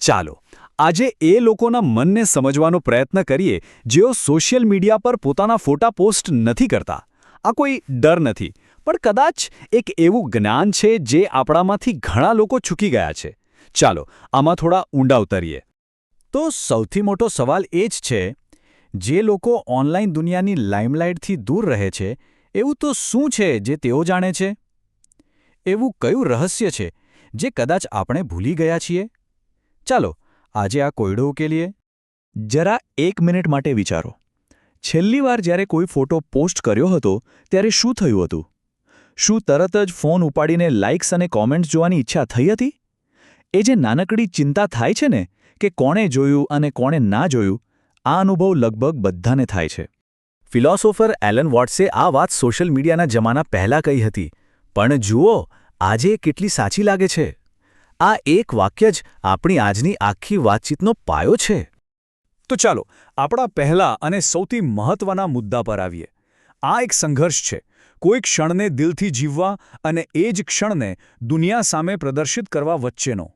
ચાલો આજે એ લોકોના મનને સમજવાનો પ્રયત્ન કરીએ જેઓ સોશિયલ મીડિયા પર પોતાના ફોટા પોસ્ટ નથી કરતા. આ કોઈ ડર નથી, પણ કદાચ એક એવું જ્ઞાન છે જે આપણામાંથી ઘણા લોકો ચૂકી ગયા છે. ચાલો આમાં થોડા ઊંડા ઉતરીએ. તો સૌથી મોટો સવાલ એ જ છે, જે લોકો ઓનલાઈન દુનિયાની લાઇમલાઇટથી દૂર રહે છે, એવું તો શું છે જે તેઓ જાણે છે? એવું કયું રહસ્ય છે જે કદાચ આપણે ભૂલી ગયા છીએ? ચાલો આજે આ કોયડો ઉકેલીએ. જરા 1 મિનિટ માટે વિચારો. છેલ્લી વાર જ્યારે કોઈ ફોટો પોસ્ટ કર્યો હતો ત્યારે શું થયું હતું? શું તરત જ ફોન ઉપાડીને લાઇક્સ અને કોમેન્ટ્સ જોવાની ઈચ્છા થઈ હતી? એ જે નાનકડી ચિંતા થાય છે ને કે કોણે જોયું અને કોણે ના જોયું, આ અનુભવ લગભગ બધાને થાય છે. ફિલોસોફર એલન વોટ્સે આ વાત સોશિયલ મીડિયાના જમાના પહેલાં કહી હતી, પણ જુઓ આજે કેટલી સાચી લાગે છે. આ એક વાક્ય જ આપણી આજની આખી વાતચીતનો પાયો છે. તો ચાલો આપણા પહેલા અને સૌથી મહત્વના મુદ્દા પર આવીએ. આ એક સંઘર્ષ છે, કોઈ ક્ષણને દિલથી જીવવા અને એ જ ક્ષણને દુનિયા સામે પ્રદર્શિત કરવા વચ્ચેનો.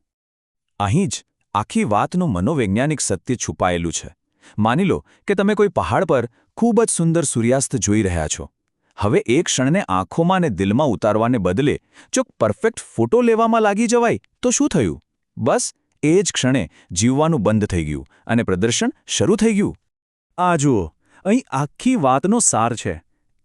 અહીં જ આખી વાતનું મનોવૈજ્ઞાનિક સત્ય છુપાયેલું છે. માની લો કે તમે કોઈ પહાડ પર ખૂબ જ સુંદર સૂર્યાસ્ત જોઈ રહ્યા છો. હવે એક ક્ષણને આંખોમાં અને દિલમાં ઉતારવાને બદલે જો પરફેક્ટ ફોટો લેવામાં લાગી જવાય તો શું થયું? બસ એ જ ક્ષણે જીવવાનું બંધ થઈ ગયું અને પ્રદર્શન શરૂ થઈ ગયું. આ જુઓ, અહીં આખી વાતનો સાર છે.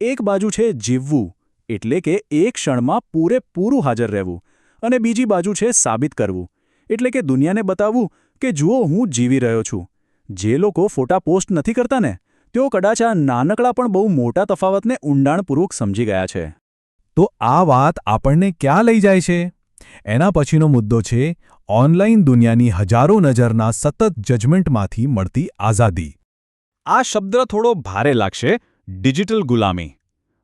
એક બાજુ છે જીવવું, એટલે કે એક ક્ષણમાં પૂરેપૂરું હાજર રહેવું, અને બીજી બાજુ છે સાબિત કરવું, એટલે કે દુનિયાને બતાવવું કે જુઓ હું જીવી રહ્યો છું. જે લોકો ફોટા પોસ્ટ નથી કરતા ને, તેઓ કદાચ આ નાનકડા પણ બહુ મોટા તફાવતને ઊંડાણપૂર્વક સમજી ગયા છે. તો આ વાત આપણને ક્યાં લઈ જાય છે? એના પછીનો મુદ્દો છે ઓનલાઈન દુનિયાની હજારો નજરના સતત જજમેન્ટમાંથી મળતી આઝાદી. આ શબ્દ થોડો ભારે લાગશે, ડિજિટલ ગુલામી.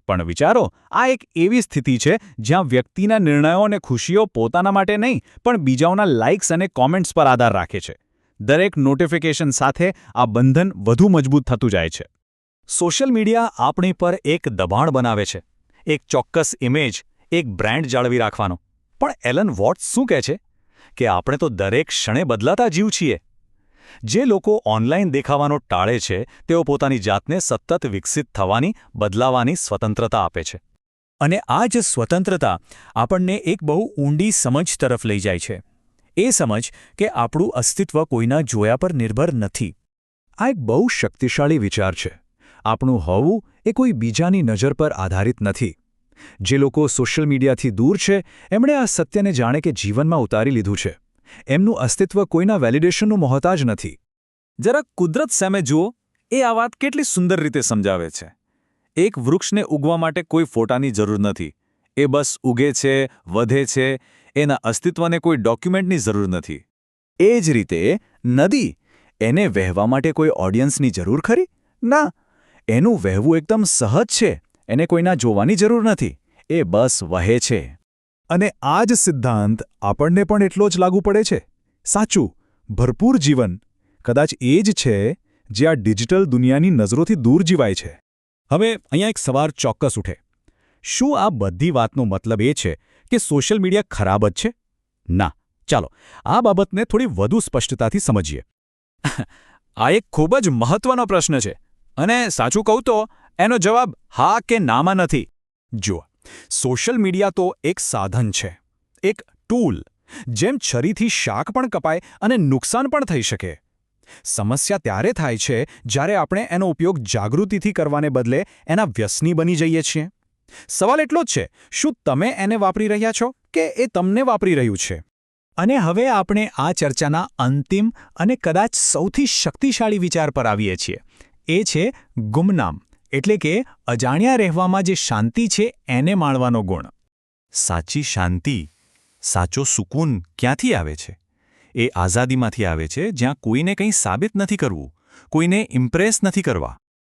પણ વિચારો, આ એક એવી સ્થિતિ છે જ્યાં વ્યક્તિના નિર્ણયો અને ખુશીઓ પોતાના માટે નહીં પણ બીજાઓના લાઇક્સ અને કોમેન્ટ્સ પર આધાર રાખે છે. દરેક નોટિફિકેશન સાથે આ બંધન વધુ મજબૂત થતું જાય છે. સોશિયલ મીડિયા આપણી પર એક દબાણ બનાવે છે, એક ચોક્કસ ઇમેજ, એક બ્રાન્ડ જાળવી રાખવાનો. પણ એલન વોટ્સ શું કહે છે? કે આપણે તો દરેક ક્ષણે બદલાતા જીવ છીએ. જે લોકો ઓનલાઈન દેખાવાનો ટાળે છે તેઓ પોતાની જાતને સતત વિકસિત થવાની, બદલાવાની સ્વતંત્રતા આપે છે. અને આ જ સ્વતંત્રતા આપણને એક બહુ ઊંડી સમજ તરફ લઈ જાય છે. એ સમજ કે આપણું અસ્તિત્વ કોઈના જોયા પર નિર્ભર નથી. આ એક બહુ શક્તિશાળી વિચાર છે. આપણું હોવું એ કોઈ બીજાની નજર પર આધારિત નથી. જે લોકો સોશિયલ મીડિયાથી દૂર છે એમણે આ સત્યને જાણે કે જીવનમાં ઉતારી લીધું છે. એમનું અસ્તિત્વ કોઈના વેલિડેશનનું મોહતાજ નથી. જરા કુદરત સામે જુઓ, એ આ વાત કેટલી સુંદર રીતે સમજાવે છે. એક વૃક્ષને ઉગવા માટે કોઈ ફોટાની જરૂર નથી. એ બસ ઉગે છે, વધે છે. એના અસ્તિત્વને કોઈ ડોક્યુમેન્ટની જરૂર નથી. એ જ રીતે નદી, એને વહેવા માટે કોઈ ઓડિયન્સની જરૂર ખરી? ના. એનું વહેવું એકદમ સહજ છે. એને કોઈના જોવાની જરૂર નથી. એ બસ વહે છે. અને આ જ સિદ્ધાંત આપણને પણ એટલો જ લાગુ પડે છે. સાચું, ભરપૂર જીવન કદાચ એ જ છે જે આ ડિજિટલ દુનિયાની નજરોથી દૂર જીવાય છે. હવે અહીંયા એક સવાલ ચોક્કસ ઉઠે. શું આ બધી વાતનો મતલબ એ છે કે સોશિયલ મીડિયા ખરાબ જ છે? ના. ચાલો આ બાબતને થોડી વધુ સ્પષ્ટતાથી સમજીએ. આ એક ખૂબ જ મહત્વનો પ્રશ્ન છે, અને સાચું કહું તો એનો જવાબ હા કે નામાં નથી. જુઓ, સોશિયલ મીડિયા તો એક સાધન છે, એક ટૂલ. જેમ છરીથી શાક પણ કપાય અને નુકસાન પણ થઈ શકે. સમસ્યા ત્યારે થાય છે જ્યારે આપણે એનો ઉપયોગ જાગૃતિથી કરવાને બદલે એના વ્યસની બની જઈએ છીએ. સવાલ એટલો જ છે, શું તમે એને વાપરી રહ્યા છો કે એ તમને વાપરી રહ્યું છે? અને હવે આપણે આ ચર્ચાના અંતિમ અને કદાચ સૌથી શક્તિશાળી વિચાર પર આવીએ છીએ. એ છે ગુમનામ, એટલે કે અજાણ્યા રહેવામાં જે શાંતિ છે એને માણવાનો ગુણ. સાચી શાંતિ, સાચો સુકૂન ક્યાંથી આવે છે? એ આઝાદીમાંથી આવે છે જ્યાં કોઈને કંઈ સાબિત નથી કરવું, કોઈને ઇમ્પ્રેસ નથી કરવા.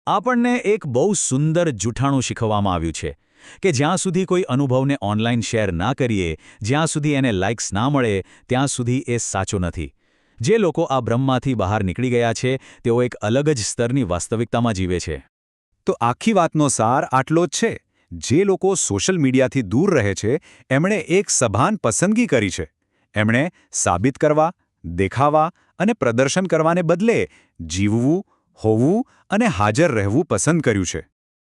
આપણને એક બહુ સુંદર જૂઠાણું શીખવવામાં આવ્યું છે કે જ્યાં સુધી કોઈ અનુભવને ઓનલાઈન શેર ના કરીએ, જ્યાં સુધી એને લાઇક્સ ના મળે, ત્યાં સુધી એ સાચો નથી. જે લોકો આ ભ્રમમાંથી બહાર નીકળી ગયા છે તેઓ એક અલગ જ સ્તરની વાસ્તવિકતામાં જીવે છે. તો આખી વાતનો સાર આટલો જ છે. જે લોકો સોશિયલ મીડિયાથી દૂર રહે છે એમણે એક સભાન પસંદગી કરી છે. એમણે સાબિત કરવા, દેખાવા અને પ્રદર્શન કરવાને બદલે જીવવું, હોવું અને હાજર રહેવું પસંદ કર્યું છે.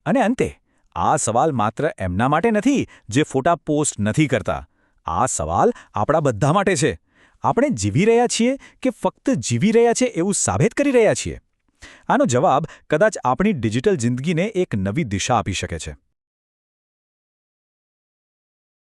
અને અંતે, આ સવાલ માત્ર એમના માટે નથી જે ફોટા પોસ્ટ નથી કરતા. આ સવાલ આપણા બધા માટે છે. આપણે જીવી રહ્યા છીએ કે ફક્ત જીવી રહ્યા છે એવું સાબિત કરી રહ્યા છીએ? આનો જવાબ કદાચ આપણી ડિજિટલ જિંદગીને એક નવી દિશા આપી શકે છે.